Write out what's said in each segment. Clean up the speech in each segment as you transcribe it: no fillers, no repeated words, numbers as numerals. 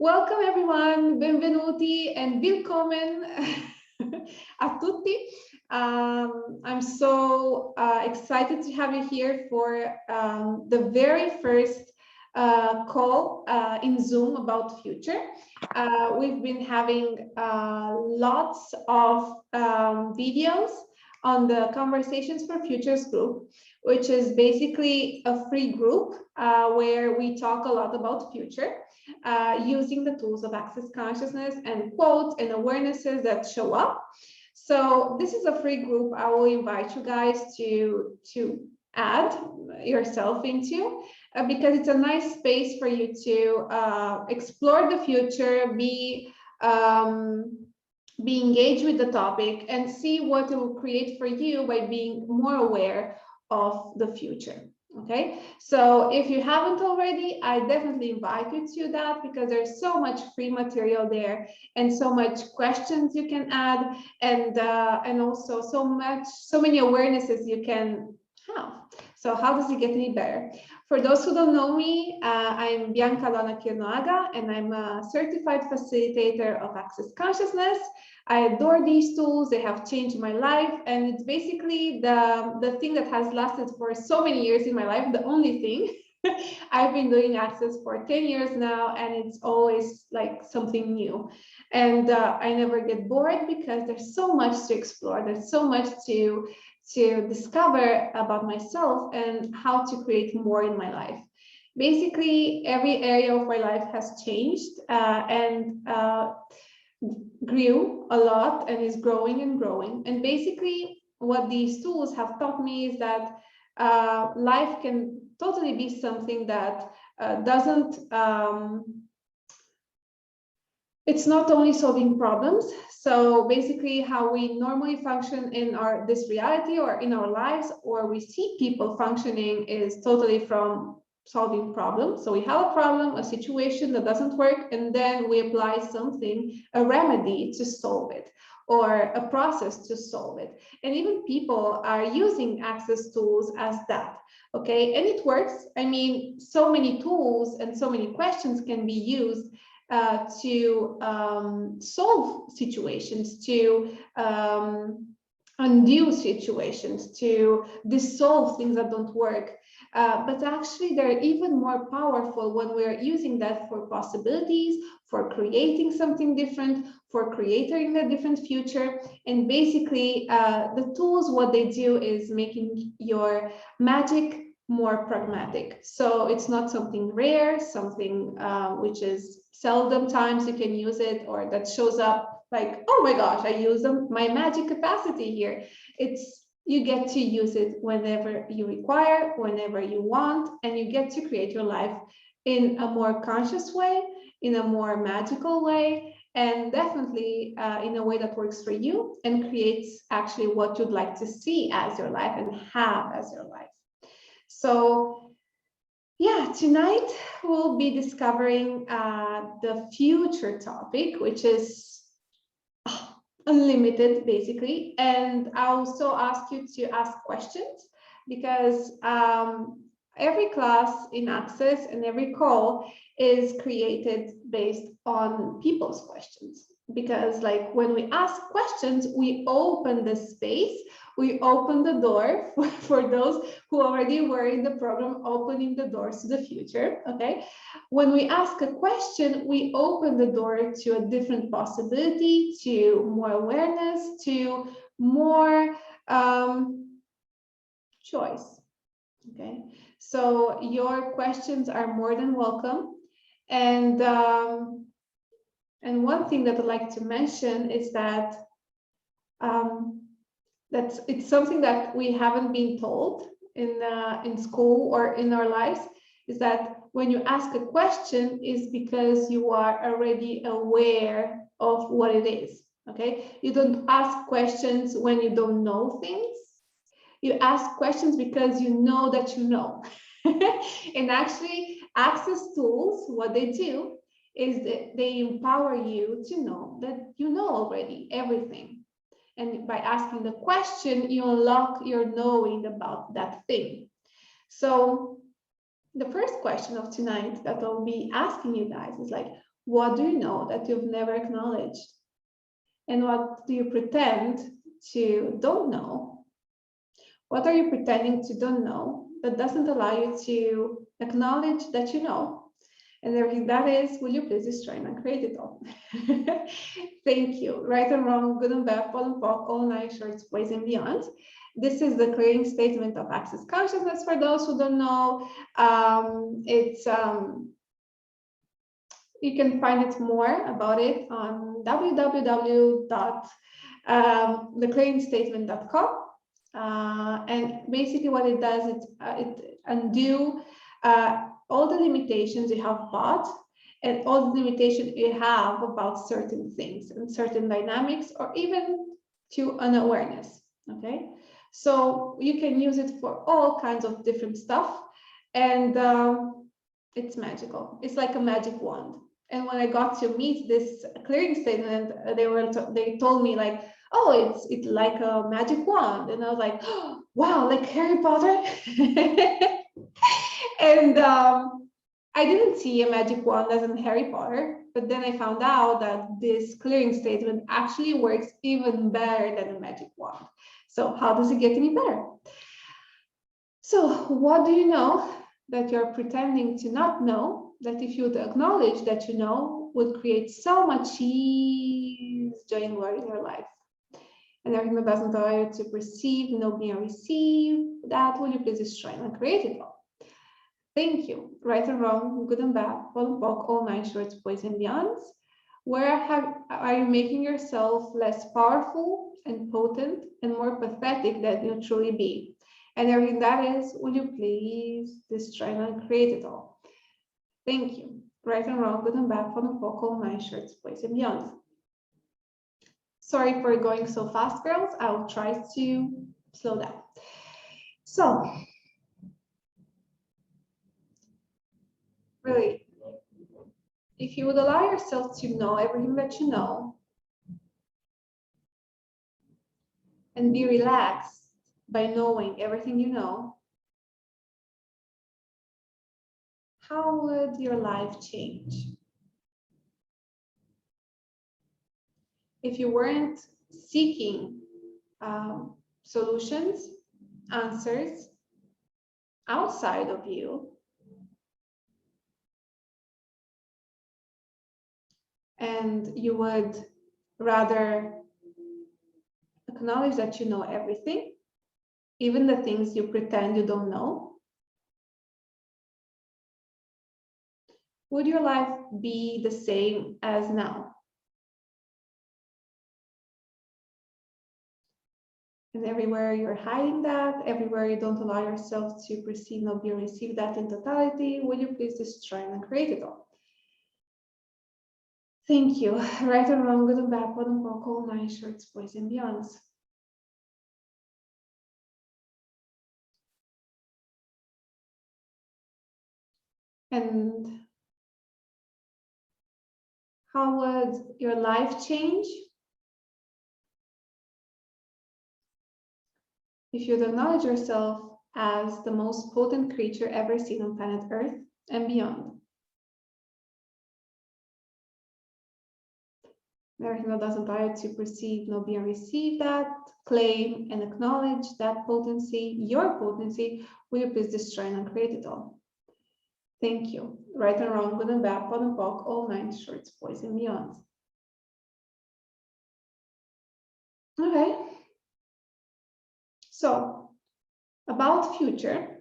Welcome everyone, benvenuti and willkommen a tutti. I'm so excited to have you here for the very first call in Zoom about future. We've been having lots of videos on the Conversations for Futures group, which is basically a free group where we talk a lot about future. Using the tools of access consciousness and quotes and awarenesses that show up. So this is a free group I will invite you guys to add yourself into because it's a nice space for you to explore the future, be engaged with the topic and see what it will create for you by being more aware of the future. Okay, so if you haven't already, I definitely invite you to that because there's so much free material there and so much questions you can add and also so many awarenesses you can have. So how does it get any better? For those who don't know me, I'm Bianca Luana Chirnoaga and I'm a certified facilitator of access consciousness. I adore these tools. They have changed my life. And it's basically the thing that has lasted for so many years in my life, the only thing. I've been doing access for 10 years now, and it's always like something new. And I never get bored because there's so much to explore. There's so much to discover about myself and how to create more in my life. Basically, every area of my life has changed and grew a lot and is growing and growing. And basically what these tools have taught me is that life can totally be something that doesn't it's not only solving problems. So basically how we normally function in this reality or in our lives, or we see people functioning, is totally from solving problems. So we have a problem, a situation that doesn't work, and then we apply something, a remedy to solve it, or a process to solve it. And even people are using access tools as that. Okay, and it works. I mean, so many tools and so many questions can be used to solve situations, to undo situations, to dissolve things that don't work. But actually, they're even more powerful when we're using that for possibilities, for creating something different, for creating a different future. And basically, the tools, what they do is making your magic more pragmatic. So it's not something rare, something which is seldom times you can use it, or that shows up like, oh my gosh, I use my magic capacity here. It's you get to use it whenever you require, whenever you want, and you get to create your life in a more conscious way, in a more magical way, and definitely in a way that works for you and creates actually what you'd like to see as your life and have as your life. So yeah, tonight we'll be discovering the future topic, which is unlimited basically. And I also ask you to ask questions because every class in Access and every call is created based on people's questions. Because like when we ask questions, we open the space, we open the door for those who already were in the program, opening the doors to the future, okay? When we ask a question, we open the door to a different possibility, to more awareness, to more choice, okay? So your questions are more than welcome. And one thing that I'd like to mention is that it's something that we haven't been told in school or in our lives, is that when you ask a question is because you are already aware of what it is, okay? You don't ask questions when you don't know things. You ask questions because you know that you know. And actually, access tools, what they do is that they empower you to know that you know already everything. And by asking the question, you unlock your knowing about that thing. So the first question of tonight that I'll be asking you guys is like, What do you know that you've never acknowledged? And what do you pretend to don't know? What are you pretending to don't know that doesn't allow you to acknowledge that you know? And everything that is, will you please destroy and create it all? Thank you. Right and wrong, good and bad, POD and POC, all nine shorts, boys and beyond. This is the clearing statement of access consciousness. For those who don't know, you can find it more about it on www.theclearingstatement.com. And basically what it does, it undo all the limitations you have bought and all the limitations you have about certain things and certain dynamics, or even to unawareness, okay? So you can use it for all kinds of different stuff, and it's magical. It's like a magic wand. And when I got to meet this clearing statement, they told me like, oh, it's like a magic wand. And I was like, oh, wow, like Harry Potter. And I didn't see a magic wand as in Harry Potter, but then I found out that this clearing statement actually works even better than a magic wand. So how does it get any better? So what do you know that you're pretending to not know, that if you would acknowledge that you know, would create so much ease, joy, and glory in your life? And everything that doesn't allow you to perceive, know, be, and receive, that will you please destroy and create it all? Thank you. Right and wrong, good and bad, POD and POC, all nine shorts, boys and beyonds. Where are you making yourself less powerful and potent and more pathetic than you truly be? And everything that is, will you please destroy and create it all? Thank you. Right and wrong, good and bad, POD and POC, all nine shorts, boys and beyonds. Sorry for going so fast, girls. I'll try to slow down. So, really, if you would allow yourself to know everything that you know and be relaxed by knowing everything you know, how would your life change? If you weren't seeking solutions, answers outside of you, and you would rather acknowledge that you know everything, even the things you pretend you don't know, would your life be the same as now? And everywhere you're hiding that, everywhere you don't allow yourself to perceive, know, be, or receive that in totality, will you please destroy and create it all? Thank you. Right and wrong, good and bad, POD and POC, all nine shorts, boys and beyonds. And how would your life change if you'd acknowledge yourself as the most potent creature ever seen on planet Earth and beyond? Everything that doesn't allow you to perceive, know, be, and receive that, claim and acknowledge that potency, your potency, will you please destroy and create it all? Thank you. Right and wrong, good and bad, POD and POC, all nine shorts, boys and beyond. Okay. So, about future,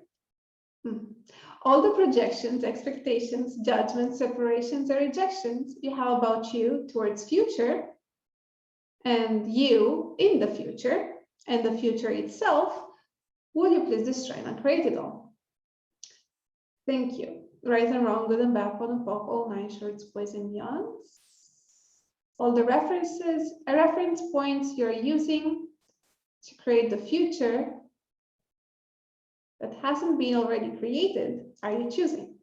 all the projections, expectations, judgments, separations, or rejections you have about you towards future, and you in the future, and the future itself, will you please destroy and create it all? Thank you. Right and wrong, good and bad, POD and POC, all nine shorts, boys and beyonds. All the reference points you're using to create the future that hasn't been already created, are you choosing?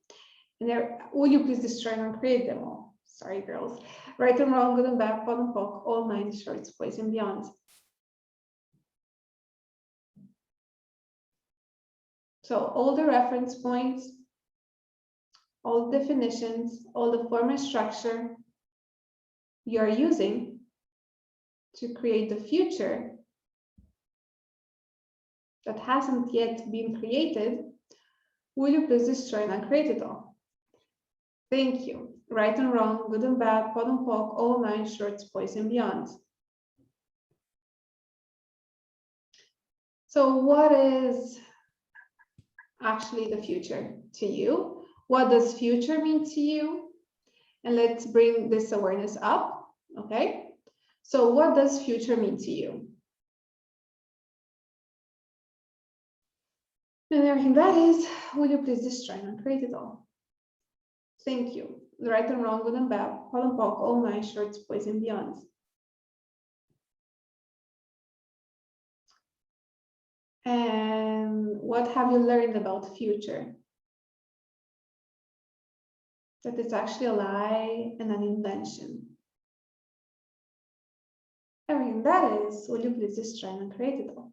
And there, will you please destroy and create them all? Sorry, girls. Right and wrong, good and bad, POD and POC, all nine shorts, boys and beyonds. So all the reference points, all the definitions, all the form and structure you are using to create the future that hasn't yet been created, will you please destroy and uncreate it all? Thank you. Right and wrong, good and bad, pod and poc, all nine shorts, boys and beyond. So what is actually the future to you? What does future mean to you? And let's bring this awareness up, okay? So what does future mean to you? And everything that is, will you please destroy and create it all? Thank you. Right and wrong, good and bad, pod and poc, all nine shorts, boys and beyond. And what have you learned about future? That it's actually a lie and an invention. Everything that is, will you please destroy and create it all?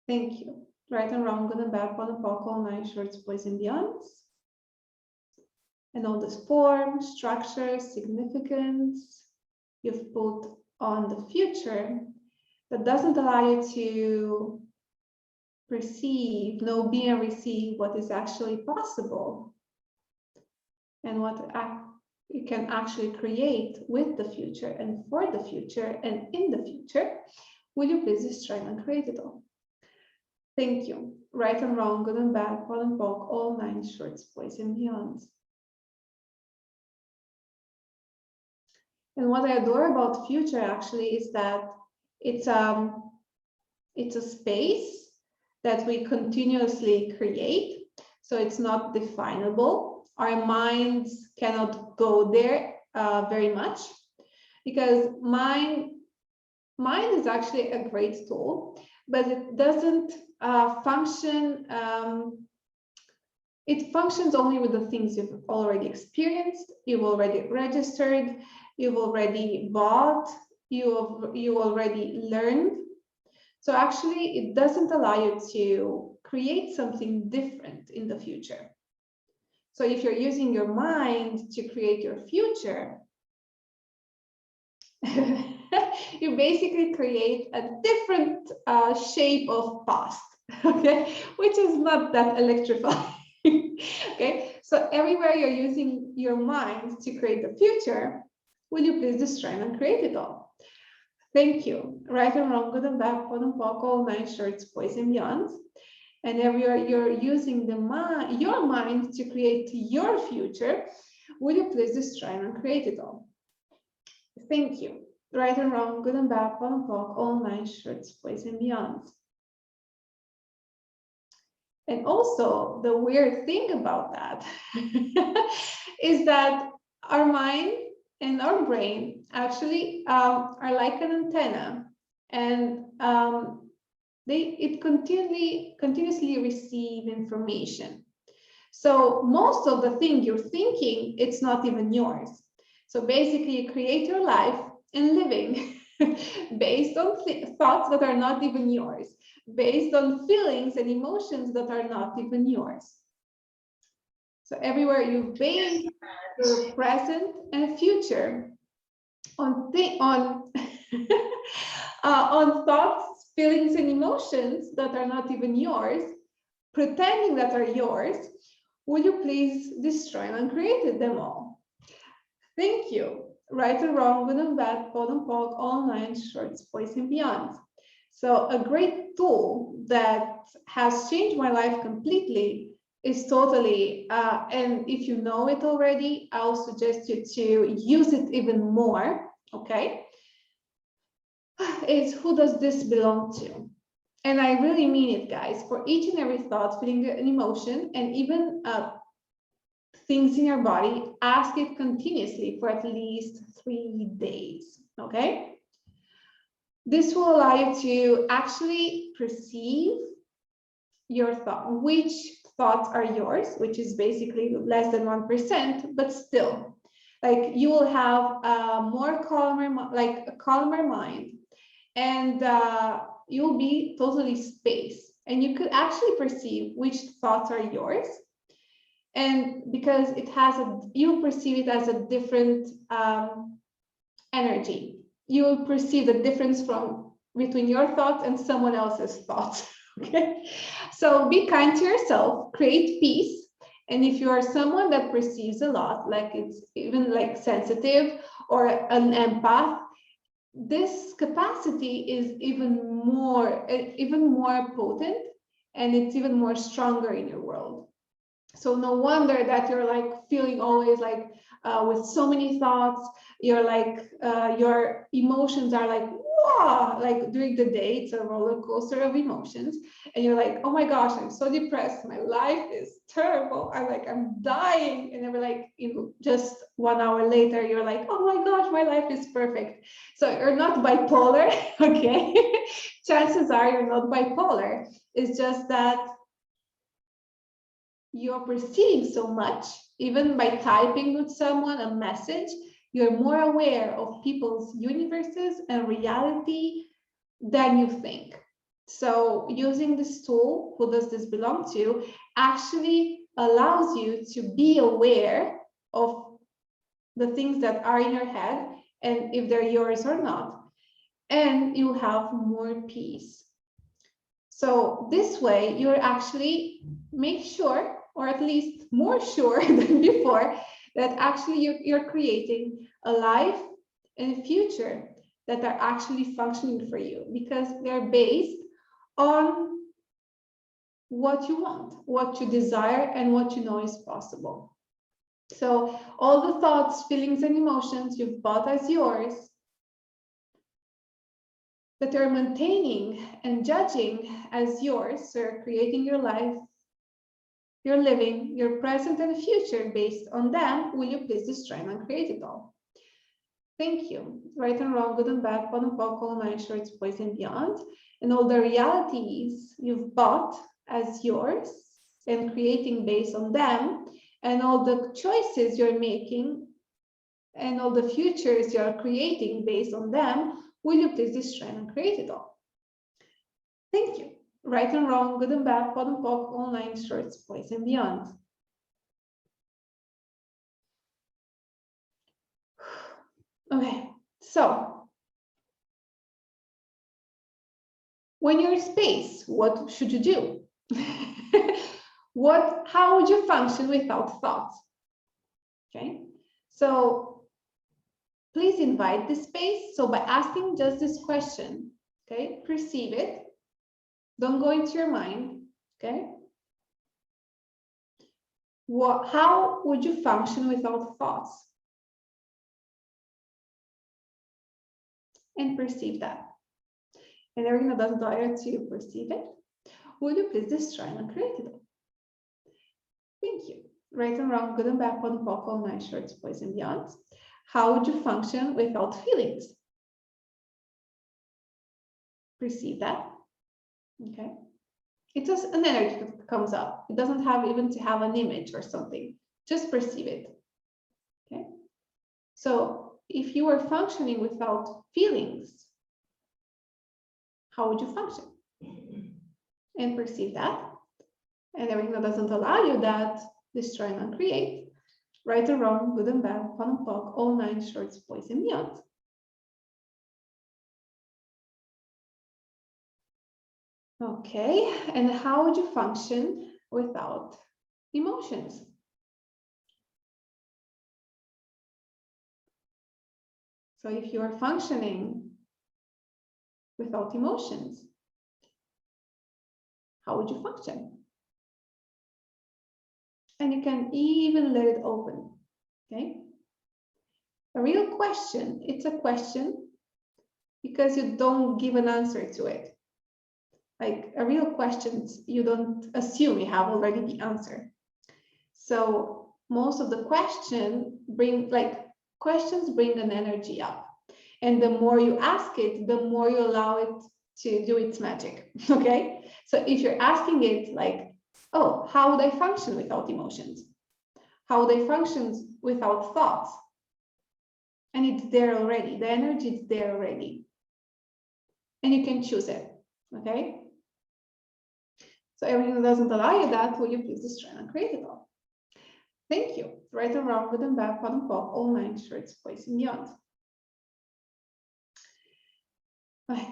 Thank you. Right and wrong, good and bad, pod and poc, all nine shorts, boys and beyonds. And all this form, structure, significance you've put on the future that doesn't allow you to perceive, know, be, and receive what is actually possible and what you can actually create with the future and for the future and in the future. Will you please destroy and create it all? Thank you. Right and wrong, good and bad, pod and poc, all nine shorts, boys and beyonds. And what I adore about future actually is that it's a space that we continuously create. So it's not definable. Our minds cannot go there very much because mind is actually a great tool, but it doesn't function. It functions only with the things you've already experienced, you've already registered, you've already bought, you already learned. So actually, it doesn't allow you to create something different in the future. So if you're using your mind to create your future, you basically create a different shape of past, okay, which is not that electrifying. Okay, so everywhere you're using your mind to create the future, will you please destroy and create it all? Thank you. Right and wrong, good and bad, pod and poc, all nine shorts, boys and beyond. And everywhere you're using your mind to create your future, will you please destroy and create it all? Thank you. Right and wrong, good and bad, pod and poc, all nine shorts, boys and beyond. And also, the weird thing about that is that our mind and our brain actually are like an antenna, and it continuously receive information. So most of the thing you're thinking, it's not even yours. So basically, you create your life and living based on thoughts that are not even yours, based on feelings and emotions that are not even yours. So everywhere you base your present and future on on thoughts, feelings, and emotions that are not even yours, pretending that are yours, will you please destroy and uncreate them all? Thank you. Right or wrong, good and bad, pod and poc, all nine shorts, boys and beyond. So a great tool that has changed my life completely is totally, and if you know it already, I'll suggest you to use it even more, okay? Is who does this belong to? And I really mean it, guys. For each and every thought, feeling, an emotion, and even things in your body, ask it continuously for at least 3 days, okay? This will allow you to actually perceive your thought, which thoughts are yours, which is basically less than 1%, but still, like you will have a calmer mind, and you'll be totally spaced, and you could actually perceive which thoughts are yours And because it has you perceive it as a different energy. You will perceive the difference between your thoughts and someone else's thoughts. Okay, so be kind to yourself, create peace. And if you are someone that perceives a lot, like it's even like sensitive or an empath, this capacity is even more potent, and it's even more stronger in your world. So no wonder that you're like feeling always like with so many thoughts. You're like your emotions are like wow, like during the day it's a roller coaster of emotions, and you're like, oh my gosh, I'm so depressed, my life is terrible, I'm dying, and then like just 1 hour later you're like, oh my gosh, my life is perfect. So you're not bipolar, okay? Chances are you're not bipolar. It's just that you're perceiving so much, even by typing with someone a message, you're more aware of people's universes and reality than you think. So using this tool, who does this belong to, actually allows you to be aware of the things that are in your head and if they're yours or not, and you have more peace. So this way, you're actually make sure, or at least more sure than before, that actually you're creating a life and a future that are actually functioning for you, because they're based on what you want, what you desire, and what you know is possible. So all the thoughts, feelings, and emotions you've bought as yours, that you're maintaining and judging as yours, so you're creating your life, you're living your present and future based on them, will you please destroy and uncreate it all? Thank you. Right and wrong, good and bad, bottom, all 9 shorts, boys and beyond, and all the realities you've bought as yours and creating based on them, and all the choices you're making and all the futures you're creating based on them, will you please destroy and create it all? Thank you. Right and wrong, good and bad, bottom, all 9 shorts, boys and beyond. Okay, so when you're in space, what should you do? How would you function without thoughts? Okay, so please invite this space. So by asking just this question, okay, perceive it. Don't go into your mind, okay? How would you function without thoughts? And perceive that. And everything that doesn't allow you to perceive it, will you please destroy and uncreate it all? Thank you. Right and wrong, good and bad, bottom, all 9 shorts, boys and beyond. How would you function without feelings? Perceive that. Okay. It's just an energy that comes up. It doesn't have even to have an image or something. Just perceive it. Okay. So if you were functioning without feelings, how would you function? And perceive that. And everything that doesn't allow you that, destroy and uncreate. Right or wrong, good and bad, fun and pog, all 9 shorts, boys and beyond. Okay, and how would you function without emotions? So if you are functioning without emotions, how would you function? And you can even let it open, okay? A real question, it's a question because you don't give an answer to it. Like a real question, you don't assume you have already the answer. So most of the questions bring an energy up. And the more you ask it, the more you allow it to do its magic, okay? So if you're asking it like, oh, how would I function without emotions? How would I function without thoughts? And it's there already, the energy is there already. And you can choose it, okay? So everything that doesn't allow you that, will you please destroy and create it all? Thank you. Right and wrong, good and bad, POD and POC, all 9 shorts, boys and beyond. Okay.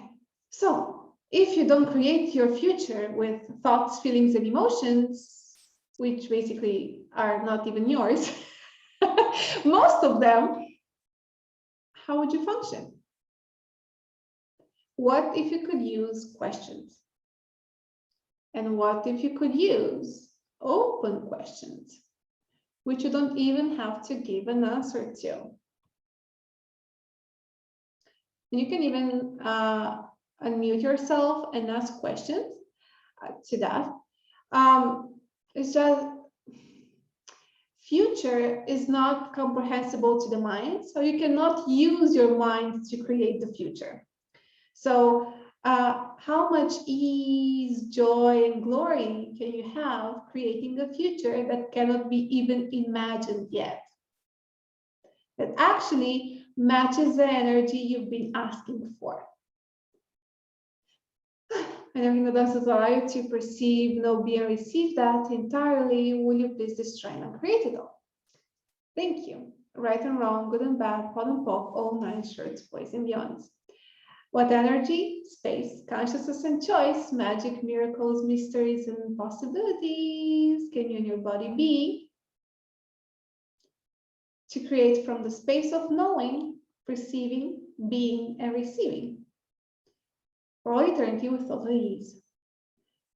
So if you don't create your future with thoughts, feelings, and emotions, which basically are not even yours, most of them, how would you function? What if you could use questions? And what if you could use open questions, which you don't even have to give an answer to? And you can even unmute yourself and ask questions to that. It's just future is not comprehensible to the mind, so you cannot use your mind to create the future. So how much ease, joy, and glory can you have creating a future that cannot be even imagined yet? That actually matches the energy you've been asking for. And everything that does allow you to perceive, know, be, and receive that entirely. Will you please destroy and create it all? Thank you. Right and wrong, good and bad, POD and POC, all 9 shorts, boys and beyonds. What energy, space, consciousness, and choice, magic, miracles, mysteries, and possibilities can you and your body be to create from the space of knowing, perceiving, being, and receiving for all eternity with total ease?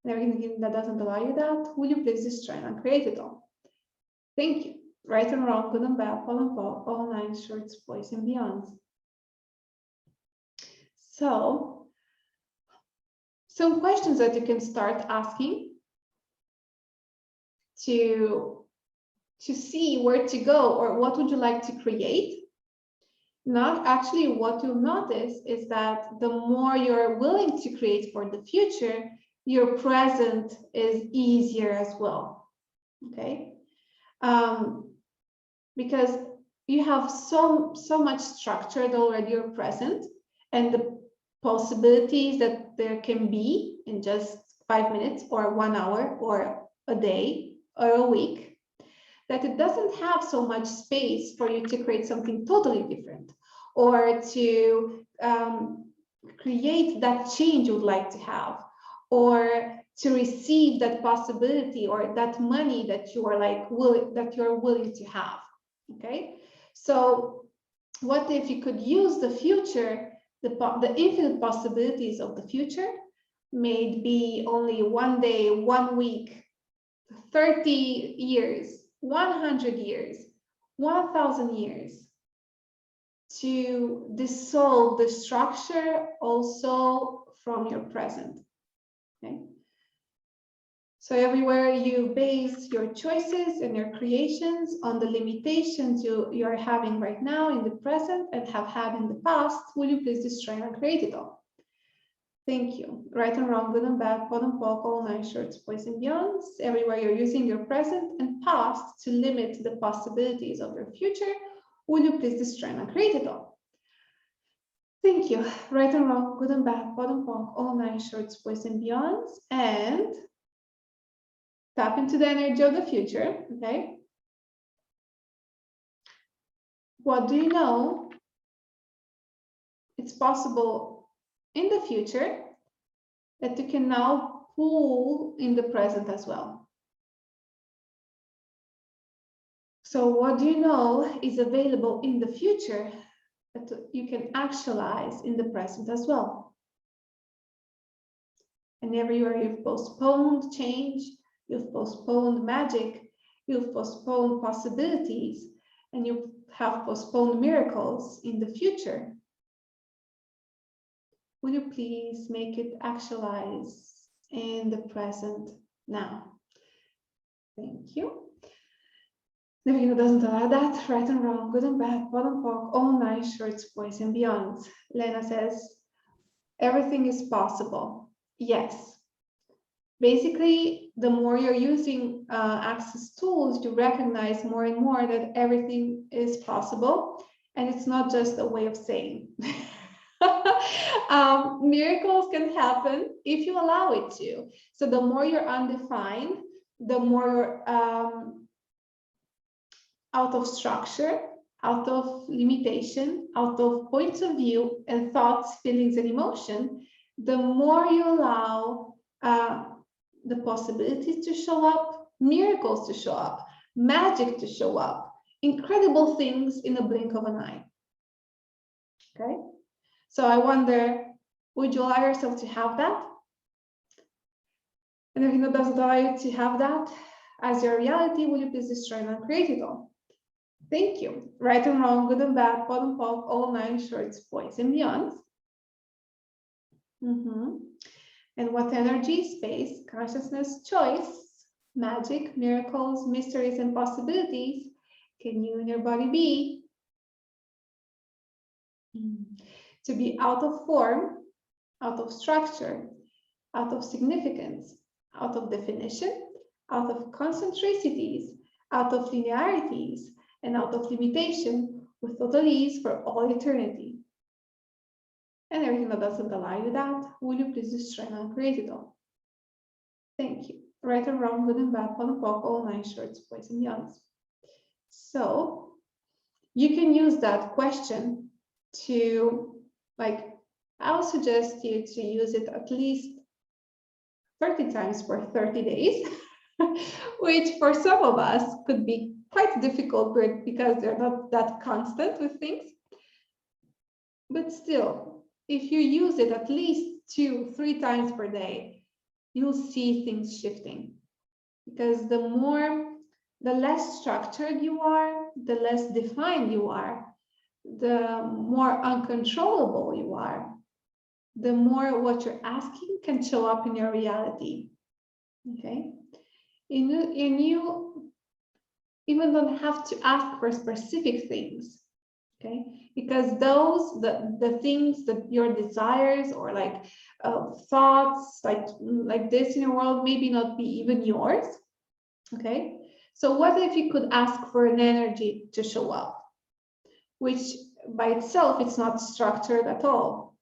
And everything that doesn't allow you that, will you please destroy and create it all? Thank you. Right and wrong, good and bad, POD and POC, all 9 shorts, boys and beyonds. So, some questions that you can start asking to see where to go or what would you like to create. Not actually, what you'll notice is that the more you're willing to create for the future, your present is easier as well. Okay, because you have so much structured already your present and the possibilities that there can be in just 5 minutes or 1 hour or a day or a week, that it doesn't have so much space for you to create something totally different or to create that change you would like to have or to receive that possibility or that money that you are like that you're willing to have. Okay, so what if you could use the future, the infinite possibilities of the future, may be only 1 day, 1 week, 30 years, 100 years, 1,000 years, to dissolve the structure also from your present. Okay. So everywhere you base your choices and your creations on the limitations you're having right now in the present and have had in the past, will you please destroy and create it all? Thank you. Right and wrong, good and bad, POD and POC, all 9 shorts, boys and beyonds. Everywhere you're using your present and past to limit the possibilities of your future, will you please destroy and create it all? Thank you. Right and wrong, good and bad, POD and POC, all 9 shorts, boys and beyonds. And tap into the energy of the future, okay? What do you know? It's possible in the future that you can now pull in the present as well. So what do you know is available in the future that you can actualize in the present as well? And everywhere you've postponed change, you've postponed magic, you've postponed possibilities, and you have postponed miracles in the future, will you please make it actualize in the present now? Thank you. The video doesn't allow that. Right and wrong, good and bad, POD and POC, all 9 shorts, boys and beyond. Lena says, everything is possible. Yes. Basically, the more you're using Access tools, you recognize more and more that everything is possible. And it's not just a way of saying. Miracles can happen if you allow it to. So the more you're undefined, the more out of structure, out of limitation, out of points of view and thoughts, feelings, and emotion, the more you allow the possibilities to show up, miracles to show up, magic to show up, incredible things in a blink of an eye. Okay? So I wonder, would you allow yourself to have that? And everything that doesn't allow you to have that as your reality, will you please destroy and uncreate it all? Thank you. Right and wrong, good and bad, pot and pop, all 9 shorts, boys and beyonds. And what energy, space, consciousness, choice, magic, miracles, mysteries, and possibilities can you and your body be? To be out of form, out of structure, out of significance, out of definition, out of concentricities, out of linearities, and out of limitation, with total ease for all eternity. And everything that doesn't allow you that, will you please destroy and uncreate it all? Thank you. Right and wrong, good and bad, pot and pop, all 9 shorts, boys and beyonds. So you can use that question to, like, I would suggest you to use it at least 30 times for 30 days, which for some of us could be quite difficult because they're not that constant with things. But still, if you use it at least 2-3 times per day, you'll see things shifting. Because the less structured you are, the less defined you are, the more uncontrollable you are, the more what you're asking can show up in your reality. Okay? And you even don't have to ask for specific things. Okay? Because those, the things that your desires or like thoughts like this in your world maybe not be even yours. Okay? So what if you could ask for an energy to show up, which by itself it's not structured at all.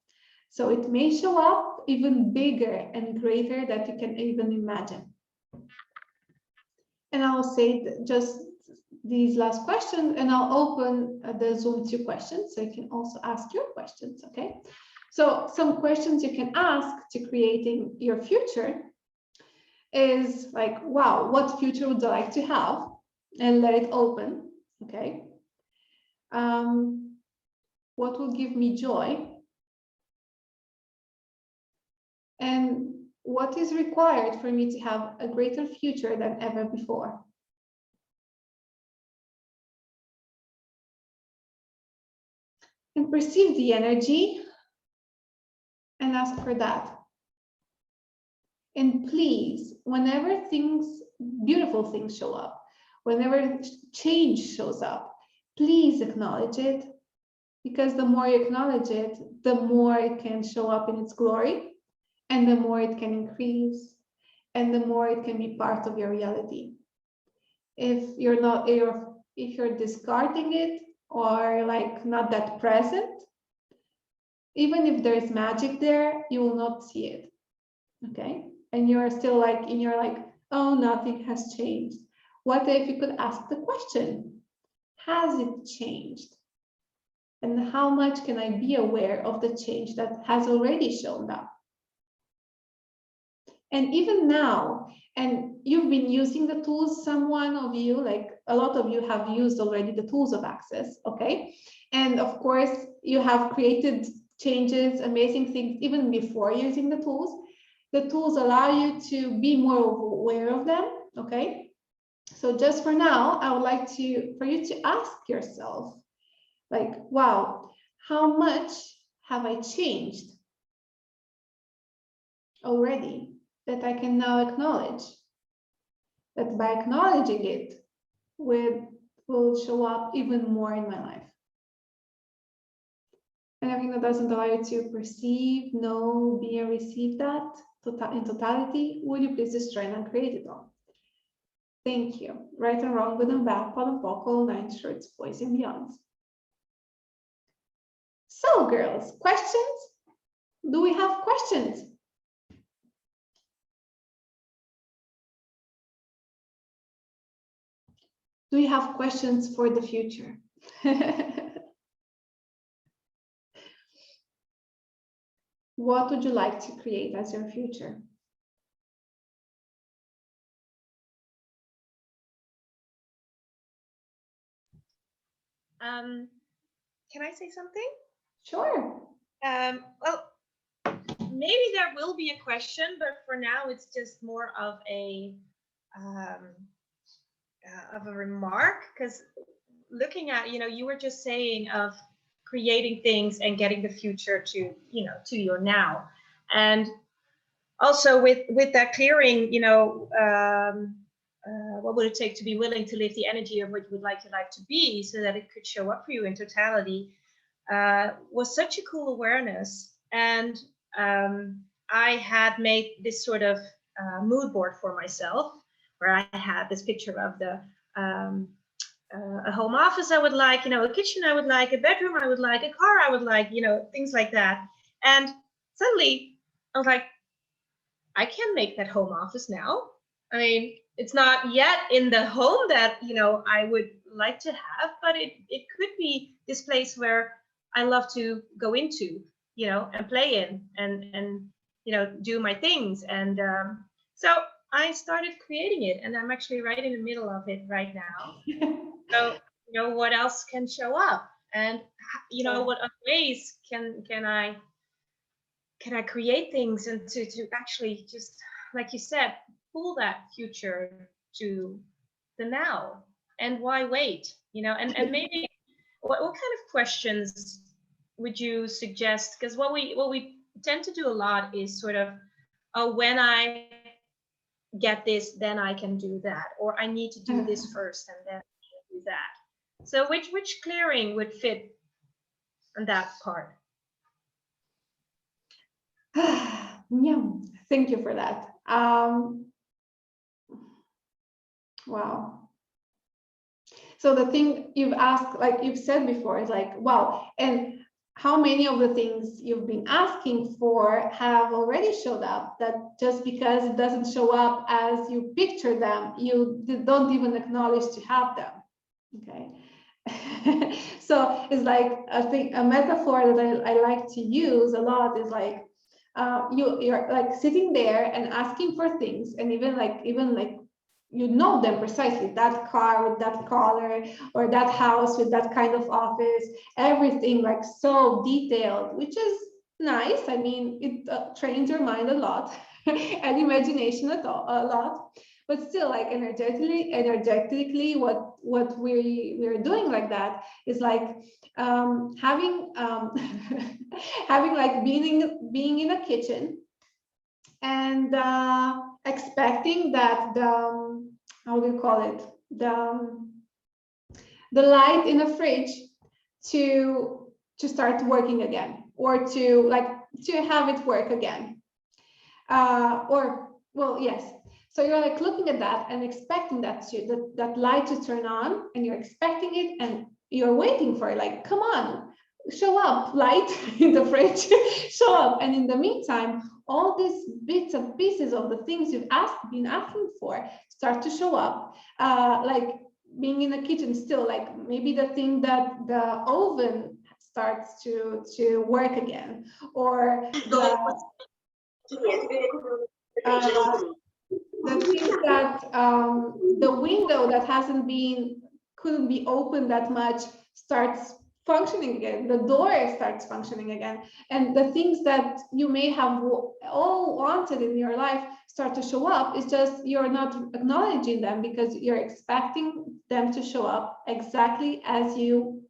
So it may show up even bigger and greater than you can even imagine. And I'll say just these last questions, and I'll open the Zoom to questions, so you can also ask your questions, okay? So some questions you can ask to creating your future is like, wow, what future would I like to have? And let it open, okay? What will give me joy? And what is required for me to have a greater future than ever before? And perceive the energy and ask for that. And please, whenever beautiful things show up, whenever change shows up, please acknowledge it, because the more you acknowledge it, the more it can show up in its glory, and the more it can increase, and the more it can be part of your reality. If you're discarding it or like not that present, even if there's magic there, you will not see it. Okay? And you're still like, oh, nothing has changed. What if you could ask the question, has it changed? And how much can I be aware of the change that has already shown up? And even now, and you've been using the tools, someone of you, like a lot of you have used already the tools of Access, okay? And of course, you have created changes, amazing things, even before using the tools. The tools allow you to be more aware of them, okay? So just for now, I would like for you to ask yourself, like, wow, how much have I changed already that I can now acknowledge? That by acknowledging it will show up even more in my life. And everything that doesn't allow you to perceive, know, be, and receive that in totality, will you please destroy and uncreate it all? Thank you. Right and wrong, good and bad, pot and pock, all 9 shorts, boys and beyonds. So, girls, questions? Do we have questions? Do you have questions for the future? What would you like to create as your future? Can I say something? Sure. Well, maybe there will be a question, but for now it's just more of a remark, because looking at, you were just saying of creating things and getting the future to, to your now. And also with that clearing, what would it take to be willing to live the energy of what you would like your life to be so that it could show up for you in totality, was such a cool awareness. And I had made this sort of mood board for myself, where I had this picture of the a home office I would like, a kitchen I would like, a bedroom I would like, a car I would like, things like that. And suddenly I was like, I can make that home office now. I mean, it's not yet in the home that, I would like to have, but it could be this place where I love to go into, and play in and do my things. And so I started creating it, and I'm actually right in the middle of it right now. So, what else can show up? And, what other ways can I create things, and to actually just, like you said, pull that future to the now? And why wait? And maybe what kind of questions would you suggest? Because what we tend to do a lot is sort of, oh, when I get this, then I can do that, or I need to do this first and then I can do that. So which clearing would fit on that part? Yeah, thank you for that. Wow. So the thing you've asked, like you've said before, is like, wow, and how many of the things you've been asking for have already showed up, that just because it doesn't show up as you picture them, you don't even acknowledge to have them. Okay. So it's like, I think a metaphor that I like to use a lot is like, you're like sitting there and asking for things, and even like you know them precisely, that car with that color, or that house with that kind of office, everything like so detailed, which is nice. I mean, it trains your mind a lot and imagination a lot, but still, like energetically, what we're doing like that is like having having like being in a kitchen and expecting that the how do you call it, the light in the fridge to start working again, or to have it work again, or well, yes. So you're like looking at that and expecting that light to turn on, and you're expecting it, and you're waiting for it, like, come on, show up, light in the fridge, show up. And in the meantime, all these bits and pieces of the things you've been asking for start to show up, like being in the kitchen still, like maybe the thing that the oven starts to work again, or the thing that the window that couldn't be opened that much starts functioning again, the door starts functioning again, and the things that you may have all wanted in your life start to show up. It's just you're not acknowledging them because you're expecting them to show up exactly as you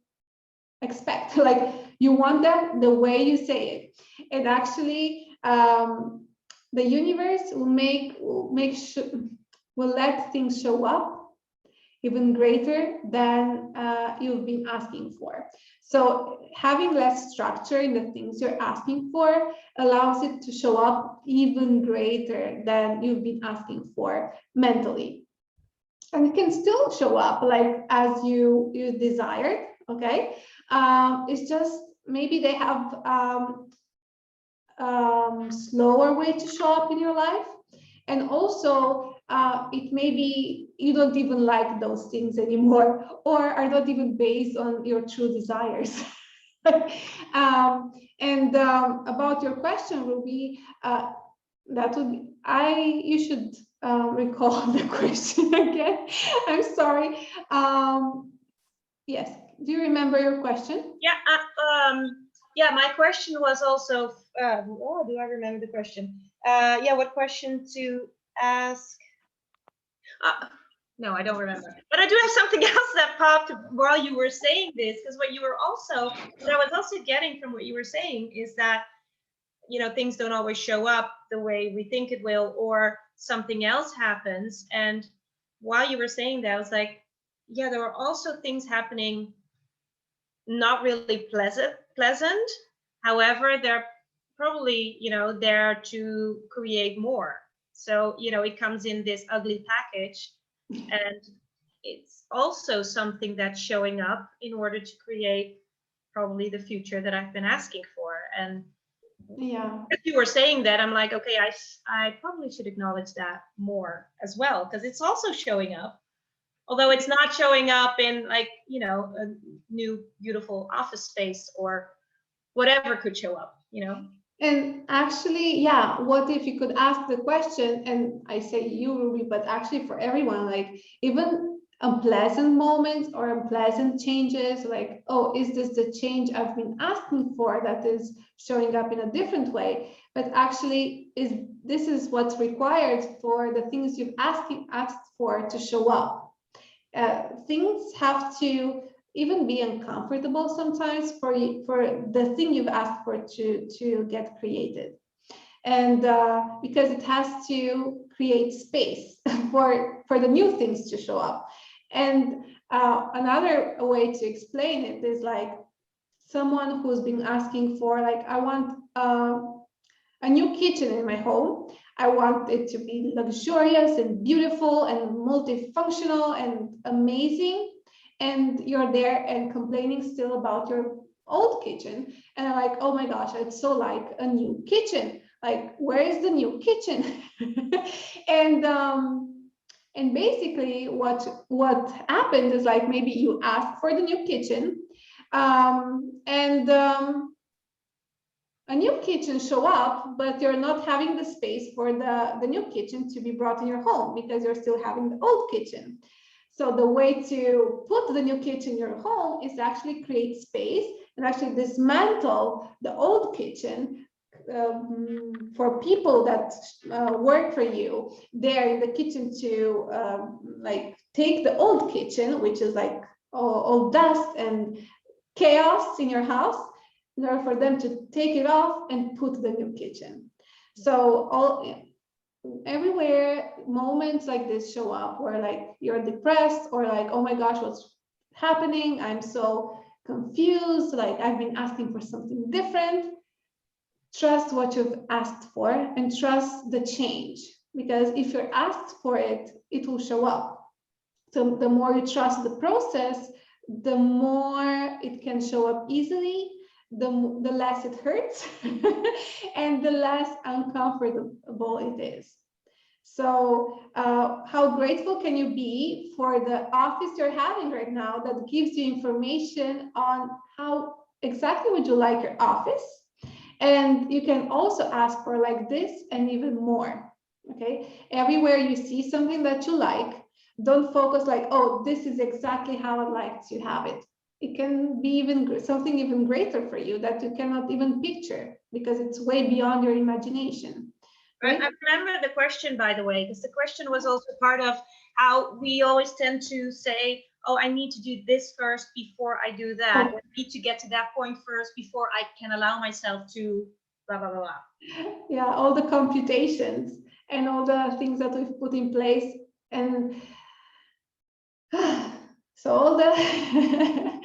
expect. Like you want them the way you say it. And actually the universe will let things show up even greater than you've been asking for. So having less structure in the things you're asking for allows it to show up even greater than you've been asking for mentally. And it can still show up like as you desired, okay? It's just maybe they have slower way to show up in your life. And also it may be you don't even like those things anymore, or are not even based on your true desires. About your question, Ruby, that would be, you should recall the question again. I'm sorry. Yes, do you remember your question? Yeah, yeah, my question was also, oh, do I remember the question? Yeah, what question to ask? No, I don't remember. But I do have something else that popped while you were saying this, because what I was also getting from what you were saying is that, you know, things don't always show up the way we think it will, or something else happens. And while you were saying that, I was like, yeah, there are also things happening not really pleasant. However, they're probably, you know, there to create more. So, you know, it comes in this ugly package, and it's also something that's showing up in order to create probably the future that I've been asking for. And yeah, if you were saying that, I'm like, okay, I probably should acknowledge that more as well, because it's also showing up. Although it's not showing up in, like, you know, a new beautiful office space or whatever could show up, you know. and actually, yeah, what if you could ask the question, and I say you, Ruby, but actually for everyone, like even unpleasant moments or unpleasant changes, like, oh, is this the change I've been asking for that is showing up in a different way? But actually, this is what's required for the things you've asked for to show up. Things have to even be uncomfortable sometimes for the thing you've asked for to get created, and because it has to create space for the new things to show up. And another way to explain it is like someone who's been asking for, like, I want a new kitchen in my home. I want it to be luxurious and beautiful and multifunctional and amazing. And you're there and complaining still about your old kitchen. And I'm like, oh my gosh, I'd so like a new kitchen. Like, where is the new kitchen? And basically what happened is, like, maybe you asked for the new kitchen, and a new kitchen show up, but you're not having the space for the new kitchen to be brought in your home because you're still having the old kitchen. So the way to put the new kitchen in your home is actually create space and actually dismantle the old kitchen, for people that work for you there in the kitchen to like take the old kitchen, which is like all dust and chaos in your house, in order for them to take it off and put the new kitchen. So everywhere moments like this show up where, like, you're depressed or like, oh my gosh, what's happening? I'm so confused. Like, I've been asking for something different. Trust what you've asked for and trust the change, because if you're asked for it, it will show up. So the more you trust the process, the more it can show up easily, the less it hurts, and the less uncomfortable it is. So how grateful can you be for the office you're having right now that gives you information on how exactly would you like your office? And you can also ask for like this and even more, okay? Everywhere you see something that you like, don't focus like, oh, this is exactly how I'd like to have it. It can be even something even greater for you that you cannot even picture because it's way beyond your imagination. Right? I remember the question, by the way, because the question was also part of how we always tend to say, oh, I need to do this first before I do that. I need to get to that point first before I can allow myself to blah, blah, blah, blah. Yeah, all the computations and all the things that we've put in place. And so all the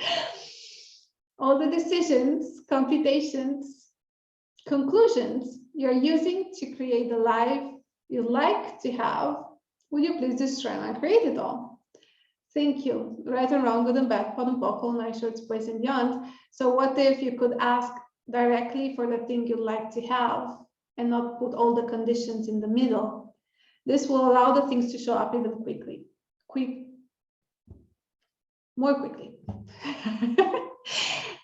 all the decisions, computations, conclusions you're using to create the life you like to have, would you please just try and create it all? Thank you. Right and wrong, good and bad, pod and pockle, nice shorts, boys and beyond. So what if you could ask directly for the thing you'd like to have and not put all the conditions in the middle? This will allow the things to show up even more quickly.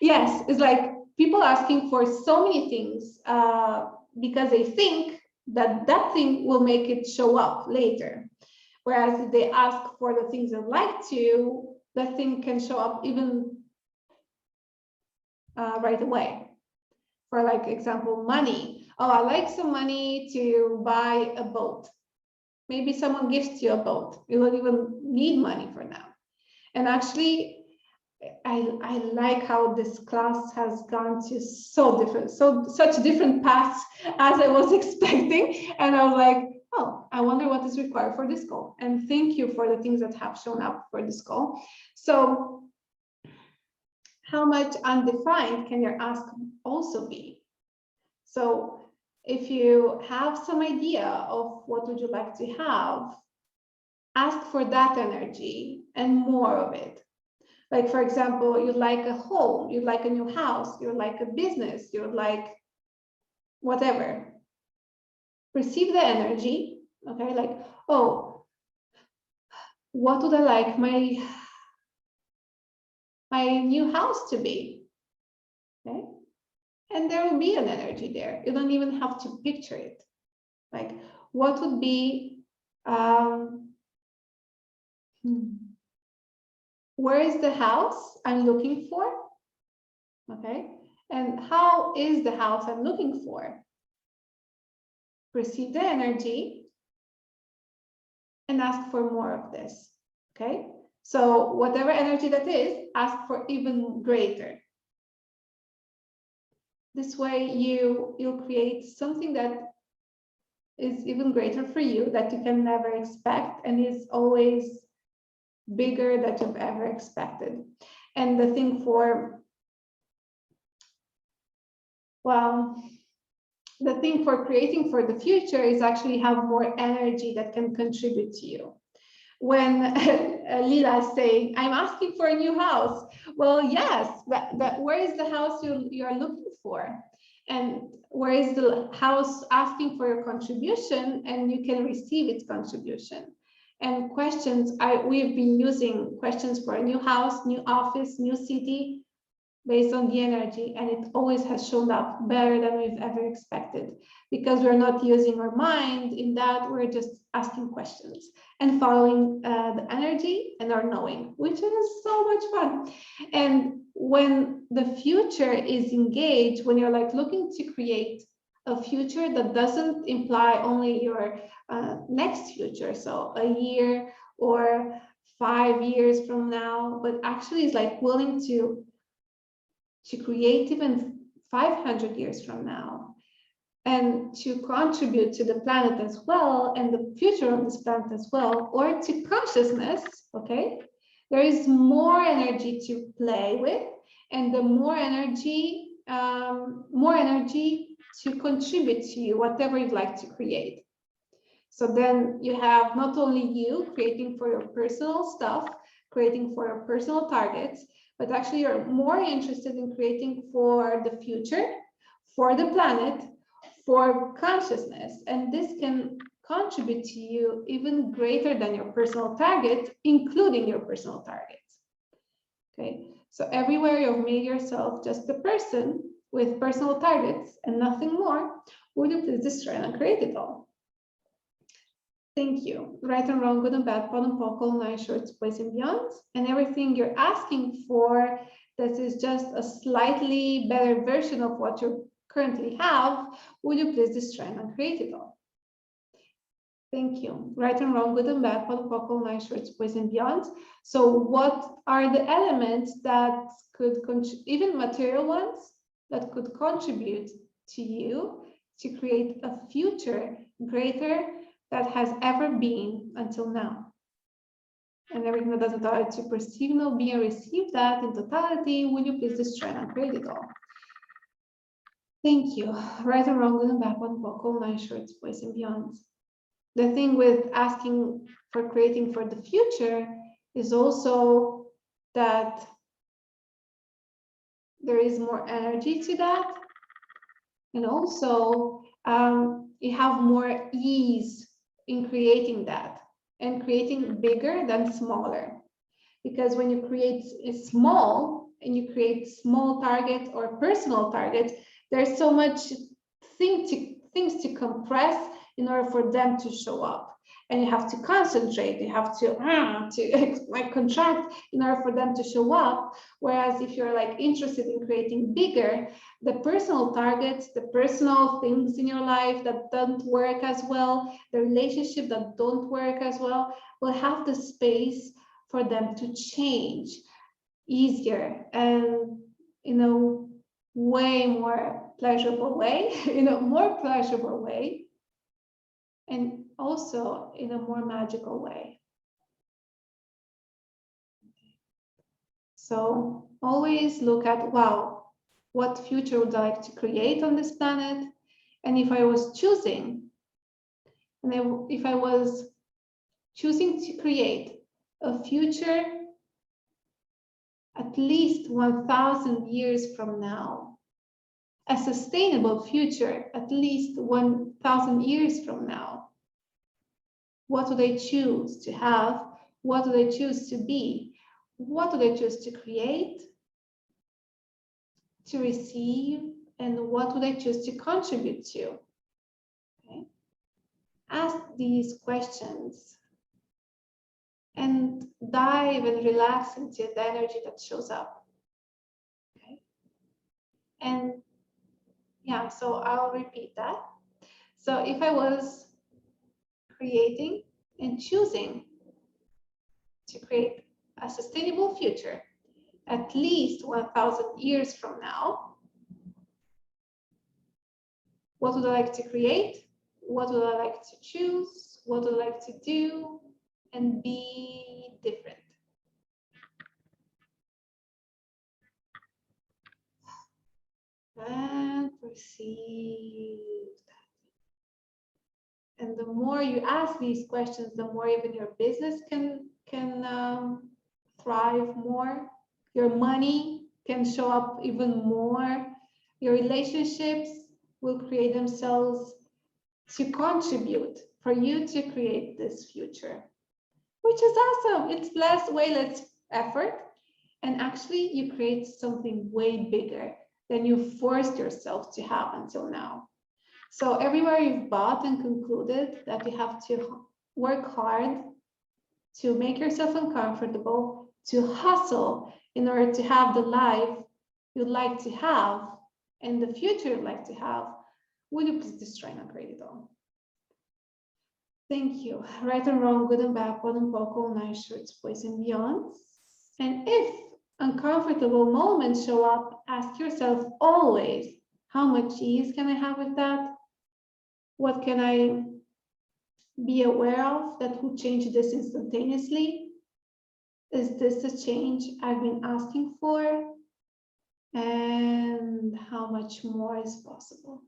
Yes, it's like people asking for so many things because they think that that thing will make it show up later. Whereas if they ask for the things they'd like to, the thing can show up even right away. For like example, money. Oh, I like some money to buy a boat. Maybe someone gifts you a boat. You don't even need money for now. And actually, I like how this class has gone to such different paths as I was expecting. And I was like, oh, I wonder what is required for this goal. And thank you for the things that have shown up for this goal. So how much undefined can your ask also be? So if you have some idea of what would you like to have, ask for that energy and more of it. Like, for example, you'd like a home, you'd like a new house, you'd like a business, you'd like whatever. Receive the energy, okay? Like, oh, what would I like my new house to be? Okay? And there will be an energy there. You don't even have to picture it. Like, what would be, where is the house I'm looking for? Okay. And how is the house I'm looking for? Receive the energy and ask for more of this. Okay. So whatever energy that is, ask for even greater. This way you'll create something that is even greater for you, that you can never expect and is always bigger than you've ever expected. And the thing for, well, the thing for creating for the future is actually have more energy that can contribute to you. When Lila is saying, I'm asking for a new house. Well, yes, but where is the house you are looking for? And where is the house asking for your contribution and you can receive its contribution? And questions, we've been using questions for a new house, new office, new city, based on the energy, and it always has shown up better than we've ever expected, because we're not using our mind in that, we're just asking questions and following the energy and our knowing, which is so much fun. And when the future is engaged, when you're like looking to create a future that doesn't imply only your next future, so a year or 5 years from now, but actually is like willing to create even 500 years from now, and to contribute to the planet as well, and the future of this planet as well, or to consciousness, okay? There is more energy to play with, and the more energy to contribute to you, whatever you'd like to create. So then you have not only you creating for your personal stuff, creating for your personal targets, but actually you're more interested in creating for the future, for the planet, for consciousness. And this can contribute to you even greater than your personal target, including your personal targets. Okay, so everywhere you've made yourself just a person with personal targets and nothing more, would you please destroy and create it all? Thank you. Right and wrong, good and bad, POD and POC, all 9 shorts, boys and beyond. And everything you're asking for that is just a slightly better version of what you currently have, would you please destroy and create it all? Thank you. Right and wrong, good and bad, POD and POC, all 9 shorts, boys and beyond. So what are the elements that could, even material ones, that could contribute to you to create a future greater that has ever been until now? And everything that doesn't allow you to perceive, know, be, and receive that in totality, will you please destroy and create it all? Thank you. Right and wrong, good and bad, one vocal, 9 shorts, boys and beyond. The thing with asking for creating for the future is also that there is more energy to that. And also you have more ease in creating that and creating bigger than smaller. Because when you create a small and you create small target or personal target, there's so much things to compress in order for them to show up. And you have to concentrate, you have to like contract in order for them to show up. Whereas if you're like interested in creating bigger, the personal targets, the personal things in your life that don't work as well, the relationship that don't work as well, will have the space for them to change easier and in a way more pleasurable way, in a more pleasurable way, and also in a more magical way. So always look at, wow, what future would I like to create on this planet? And if I was choosing, and if I was choosing to create a future at least 1,000 years from now, a sustainable future at least 1,000 years from now, what do they choose to have? What do they choose to be? What do they choose to create, to receive, and what do they choose to contribute to? Okay. Ask these questions and dive and relax into the energy that shows up. Okay. And yeah, so I'll repeat that. So if I was creating and choosing to create a sustainable future at least 1,000 years from now, what would I like to create? What would I like to choose? What would I like to do and be different? And perceive that. And the more you ask these questions, the more even your business can thrive more. Your money can show up even more. Your relationships will create themselves to contribute for you to create this future, which is awesome. It's way less effort. And actually, you create something way bigger than you forced yourself to have until now. So everywhere you've bought and concluded that you have to work hard to make yourself uncomfortable, to hustle in order to have the life you'd like to have and the future you'd like to have, would you please just try not create it all? Thank you. Right and wrong, good and bad, pod and poco, nice shirts, boys and beyonds. And if uncomfortable moments show up, ask yourself always, how much ease can I have with that? What can I be aware of that would change this instantaneously? Is this a change I've been asking for? And how much more is possible?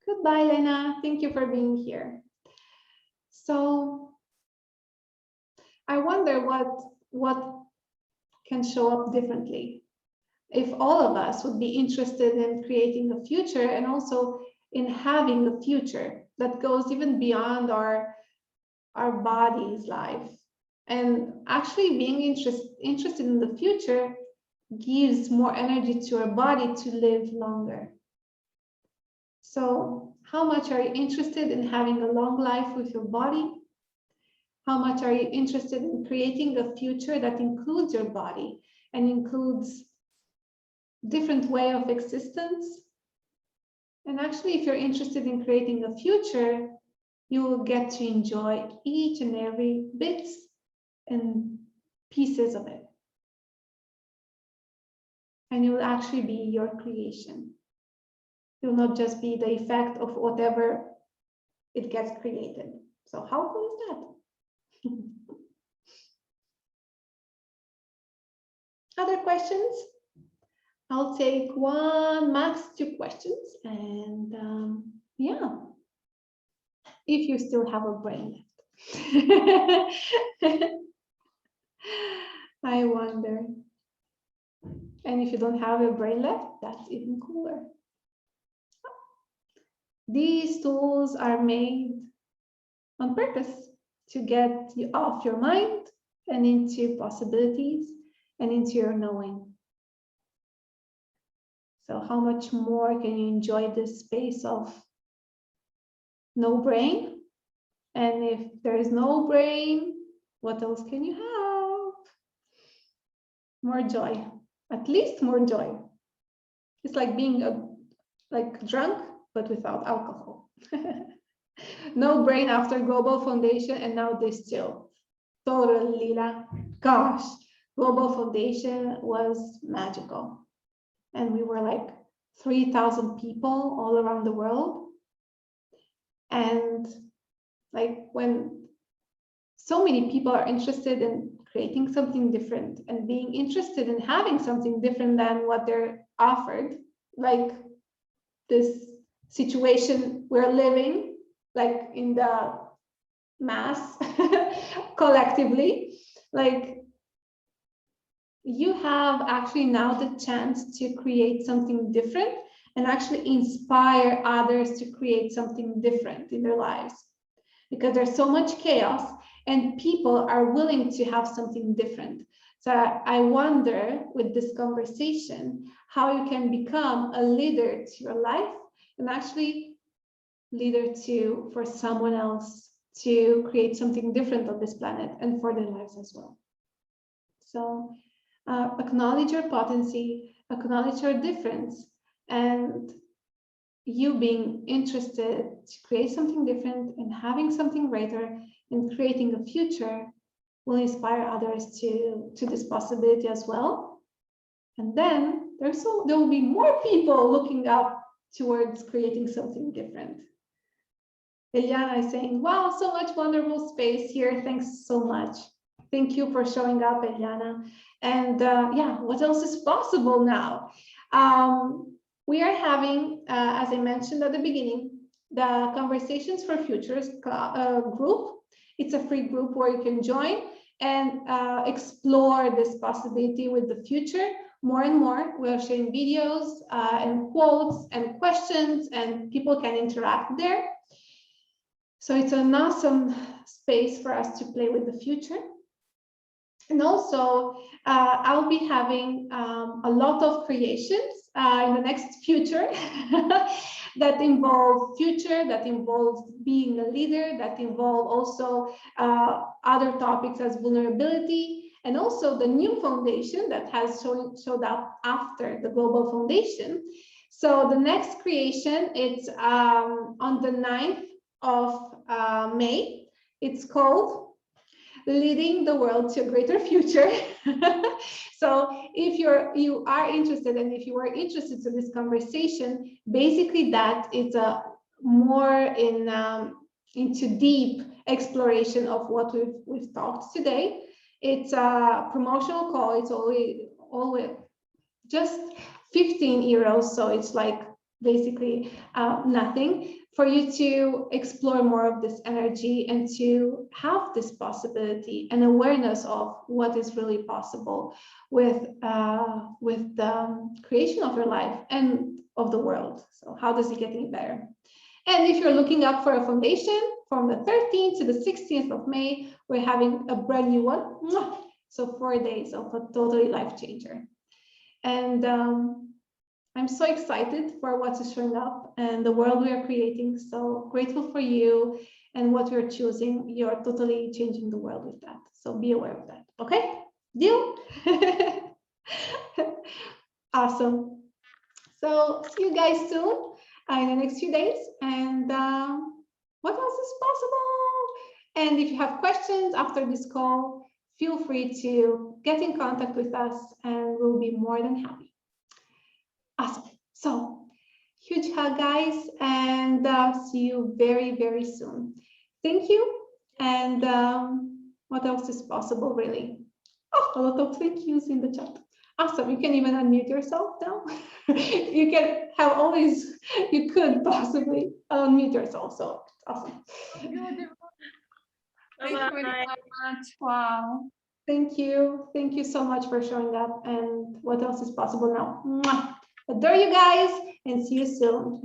Goodbye, Lena. Thank you for being here. So I wonder what can show up differently if all of us would be interested in creating a future and also in having a future that goes even beyond our body's life. And actually being interested in the future gives more energy to our body to live longer. So how much are you interested in having a long life with your body? How much are you interested in creating a future that includes your body and includes different way of existence? And actually, if you're interested in creating a future, you will get to enjoy each and every bits and pieces of it. And it will actually be your creation. It will not just be the effect of whatever it gets created. So how cool is that? Other questions? I'll take one, max 2 questions. And yeah, if you still have a brain left. I wonder. And if you don't have a brain left, that's even cooler. These tools are made on purpose to get you off your mind and into possibilities and into your knowing. So how much more can you enjoy this space of no brain? And if there is no brain, what else can you have? More joy, at least more joy. It's like being drunk, but without alcohol. No brain after Global Foundation, and now this too. Totally, Lila. Gosh, Global Foundation was magical. And we were like 3,000 people all around the world. And like when so many people are interested in creating something different and being interested in having something different than what they're offered, like this situation we're living, like in the mass collectively, like you have actually now the chance to create something different and actually inspire others to create something different in their lives, because there's so much chaos and people are willing to have something different. So I wonder with this conversation how you can become a leader to your life and actually leader to for someone else to create something different on this planet and for their lives as well. So acknowledge your potency, acknowledge your difference, and you being interested to create something different and having something greater and creating a future will inspire others to this possibility as well. And then there will be more people looking up towards creating something different. Eliana is saying, wow, so much wonderful space here. Thanks so much. Thank you for showing up, Eliana. And yeah, what else is possible now? We are having, as I mentioned at the beginning, the Conversations for Futures group. It's a free group where you can join and explore this possibility with the future more and more. We are sharing videos and quotes and questions, and people can interact there. So it's an awesome space for us to play with the future. And also, I'll be having a lot of creations in the next future that involve future, that involve being a leader, that involve also other topics as vulnerability, and also the new foundation that has showed up after the Global Foundation. So the next creation, it's on the 9th of May. It's called Leading the World to a Greater Future. So if you are interested, and if you are interested in this conversation, basically that it's a more into deep exploration of what we've talked today. It's a promotional call. It's always just 15 euros, so it's like basically nothing, for you to explore more of this energy and to have this possibility and awareness of what is really possible with the creation of your life and of the world. So how does it get any better? And if you're looking up for a foundation, from the 13th to the 16th of May, we're having a brand new one. So 4 days of a totally life changer. And I'm so excited for what's showing up and the world we are creating. So grateful for you and what you're choosing. You're totally changing the world with that. So be aware of that. Okay? Deal? Awesome. So see you guys soon in the next few days. And what else is possible? And if you have questions after this call, feel free to get in contact with us and we'll be more than happy. Awesome. So huge hug, guys, and see you very, very soon. Thank you. And what else is possible, really? Oh, a lot of thank yous in the chat. Awesome. You can even unmute yourself now. You can have always, you could possibly unmute yourself. So awesome. Thank you very much. Wow. Thank you. Thank you so much for showing up. And what else is possible now? Mwah. Adore you guys and see you soon.